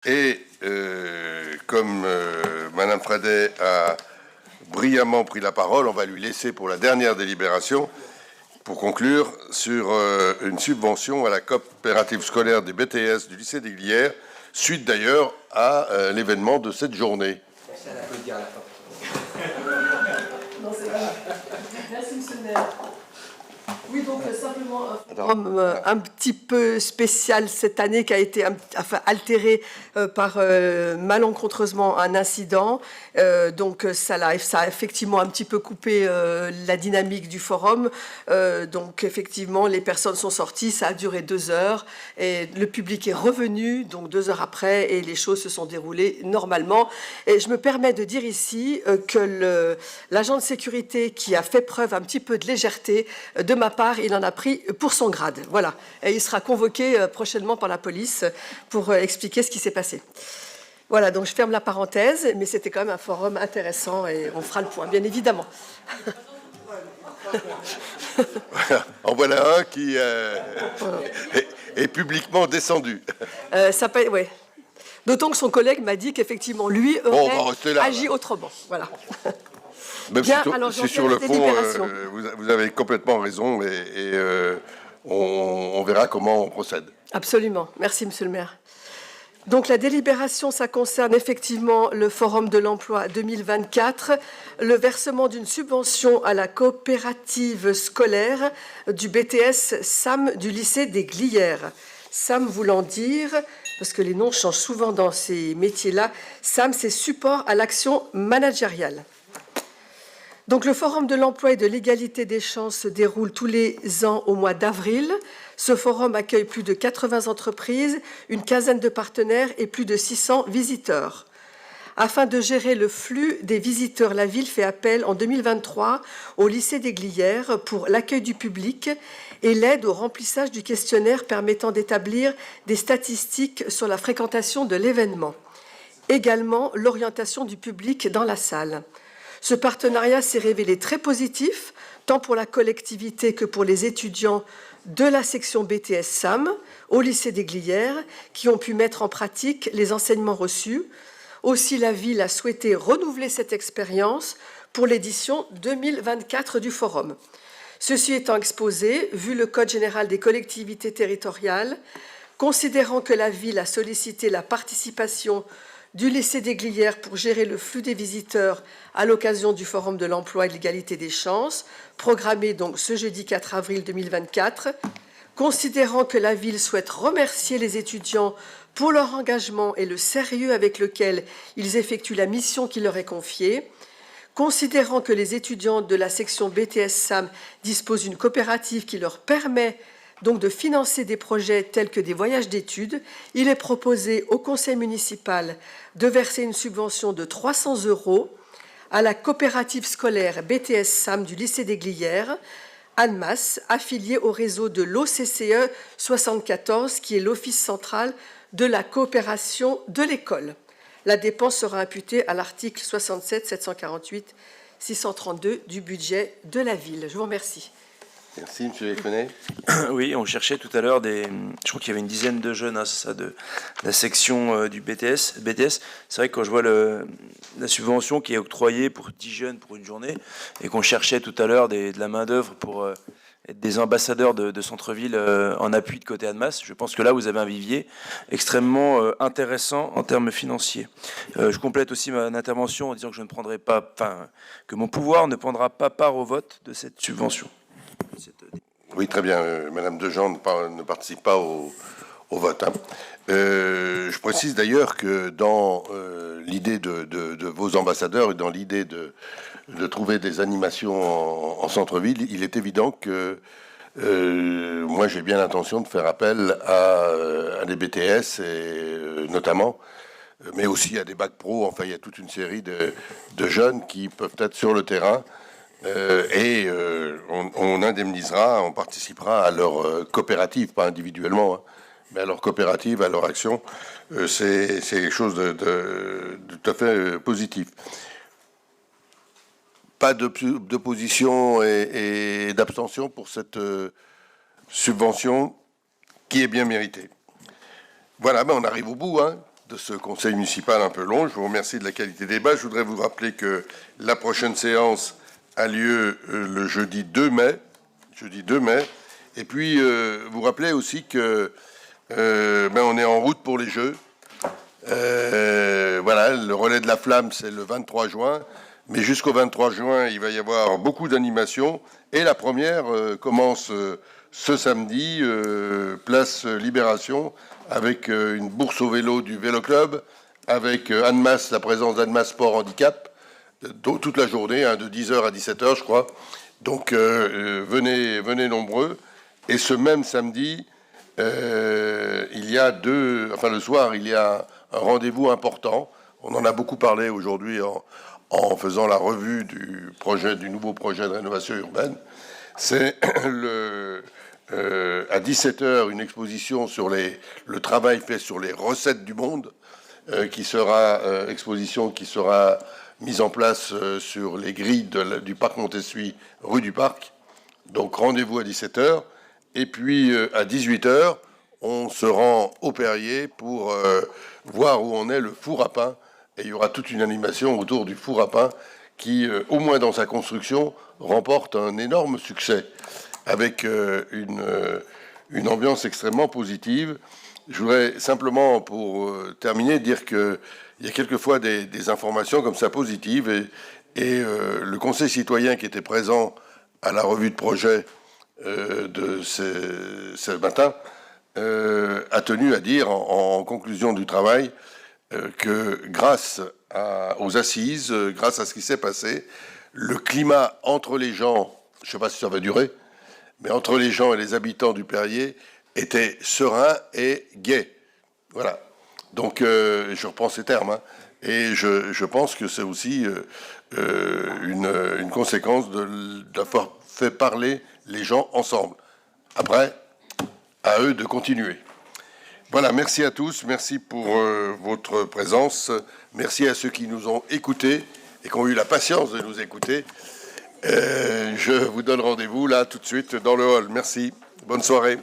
Et comme Madame Fradet a brillamment pris la parole, on va lui laisser pour la dernière délibération, pour conclure, sur une subvention à la coopérative scolaire des BTS du lycée des Glières, suite d'ailleurs à l'événement de cette journée. Non, c'est pas. Merci, monsieur le maire. Oui, donc simplement un forum un petit peu spécial cette année qui a été altéré par malencontreusement un incident. Donc ça a effectivement un petit peu coupé la dynamique du forum. Donc effectivement, les personnes sont sorties, ça a duré 2 heures et le public est revenu, donc 2 heures après, et les choses se sont déroulées normalement. Et je me permets de dire ici que l'agent de sécurité qui a fait preuve un petit peu de légèreté, de ma part, il en a pris pour son grade. Voilà. Et il sera convoqué prochainement par la police pour expliquer ce qui s'est passé. Voilà, donc je ferme la parenthèse, mais c'était quand même un forum intéressant et on fera le point, bien évidemment. En voilà un qui est publiquement descendu. Ouais. D'autant que son collègue m'a dit qu'effectivement, lui aurait agi autrement. Voilà. Même bien, si sur le fond, vous avez complètement raison et on verra comment on procède. Absolument. Merci, monsieur le maire. Donc la délibération, ça concerne effectivement le Forum de l'emploi 2024, le versement d'une subvention à la coopérative scolaire du BTS SAM du lycée des Glières. SAM voulant dire, parce que les noms changent souvent dans ces métiers-là, SAM, c'est support à l'action managériale. Donc le Forum de l'emploi et de l'égalité des chances se déroule tous les ans au mois d'avril. Ce forum accueille plus de 80 entreprises, une quinzaine de partenaires et plus de 600 visiteurs. Afin de gérer le flux des visiteurs, la ville fait appel en 2023 au lycée des Glières pour l'accueil du public et l'aide au remplissage du questionnaire permettant d'établir des statistiques sur la fréquentation de l'événement. Également l'orientation du public dans la salle. Ce partenariat s'est révélé très positif, tant pour la collectivité que pour les étudiants de la section BTS SAM au lycée des Glières, qui ont pu mettre en pratique les enseignements reçus. Aussi, la ville a souhaité renouveler cette expérience pour l'édition 2024 du Forum. Ceci étant exposé, vu le Code général des collectivités territoriales, considérant que la ville a sollicité la participation du lycée des Glières pour gérer le flux des visiteurs à l'occasion du Forum de l'emploi et de l'égalité des chances, programmé donc ce jeudi 4 avril 2024, considérant que la ville souhaite remercier les étudiants pour leur engagement et le sérieux avec lequel ils effectuent la mission qui leur est confiée, considérant que les étudiants de la section BTS SAM disposent d'une coopérative qui leur permet donc de financer des projets tels que des voyages d'études, il est proposé au conseil municipal de verser une subvention de 300 € à la coopérative scolaire BTS SAM du lycée des Glières, ANMAS, affiliée au réseau de l'OCCE 74, qui est l'Office central de la coopération de l'école. La dépense sera imputée à l'article 67 748 632 du budget de la ville. Je vous remercie. Merci, M. Léconnet. Oui, on cherchait tout à l'heure je crois qu'il y avait une dizaine de jeunes, hein, c'est ça, de la section du BTS. C'est vrai que quand je vois la subvention qui est octroyée pour 10 jeunes pour une journée, et qu'on cherchait tout à l'heure de la main-d'œuvre pour être des ambassadeurs de centre-ville en appui de côté ANMAS, je pense que là, vous avez un vivier extrêmement intéressant en termes financiers. Je complète aussi mon intervention en disant que je ne prendrai pas, que mon pouvoir ne prendra pas part au vote de cette subvention. Oui, très bien. Madame Dejean ne participe pas au vote. Hein. Je précise d'ailleurs que dans l'idée de vos ambassadeurs et dans l'idée de trouver des animations en centre-ville, il est évident que moi j'ai bien l'intention de faire appel à des BTS, et, notamment, mais aussi à des bacs pro. Enfin, il y a toute une série de jeunes qui peuvent être sur le terrain. On indemnisera, on participera à leur coopérative, pas individuellement, hein, mais à leur coopérative, à leur action. C'est quelque chose de tout à fait positif. Pas d'opposition et d'abstention pour cette subvention qui est bien méritée. Voilà, ben on arrive au bout. Hein. de ce conseil municipal un peu long. Je vous remercie de la qualité des débats. Je voudrais vous rappeler que la prochaine séance a lieu le jeudi 2 mai. Et puis, vous rappelez aussi que on est en route pour les Jeux. Voilà, le relais de la flamme, c'est le 23 juin. Mais jusqu'au 23 juin, il va y avoir beaucoup d'animations. Et la première commence ce samedi, place Libération, avec une bourse au vélo du Vélo Club, avec Annemasse, la présence d'Annemasse Sport Handicap, toute la journée, de 10h à 17h, je crois. Donc, venez nombreux. Et ce même samedi, il y a le soir, il y a un rendez-vous important. On en a beaucoup parlé aujourd'hui en faisant la revue du nouveau projet de rénovation urbaine. C'est à 17h une exposition sur le travail fait sur les recettes du monde, exposition qui sera mise en place sur les grilles du parc Montessuie, rue du Parc. Donc rendez-vous à 17h. Et puis à 18h, on se rend au Perrier pour voir où on est le four à pain. Et il y aura toute une animation autour du four à pain qui, au moins dans sa construction, remporte un énorme succès avec une ambiance extrêmement positive. Je voudrais simplement, pour terminer, dire qu'il y a quelquefois des informations comme ça positives et le Conseil citoyen qui était présent à la revue de projet de ce matin a tenu à dire en conclusion du travail que grâce aux assises, grâce à ce qui s'est passé, le climat entre les gens, je ne sais pas si ça va durer, mais entre les gens et les habitants du Perrier était serein et gai. Voilà. Donc, je reprends ces termes. Et je pense que c'est aussi une conséquence d'avoir fait parler les gens ensemble. Après, à eux de continuer. Voilà, merci à tous, merci pour votre présence, merci à ceux qui nous ont écoutés et qui ont eu la patience de nous écouter. Je vous donne rendez-vous là tout de suite dans le hall. Merci, bonne soirée.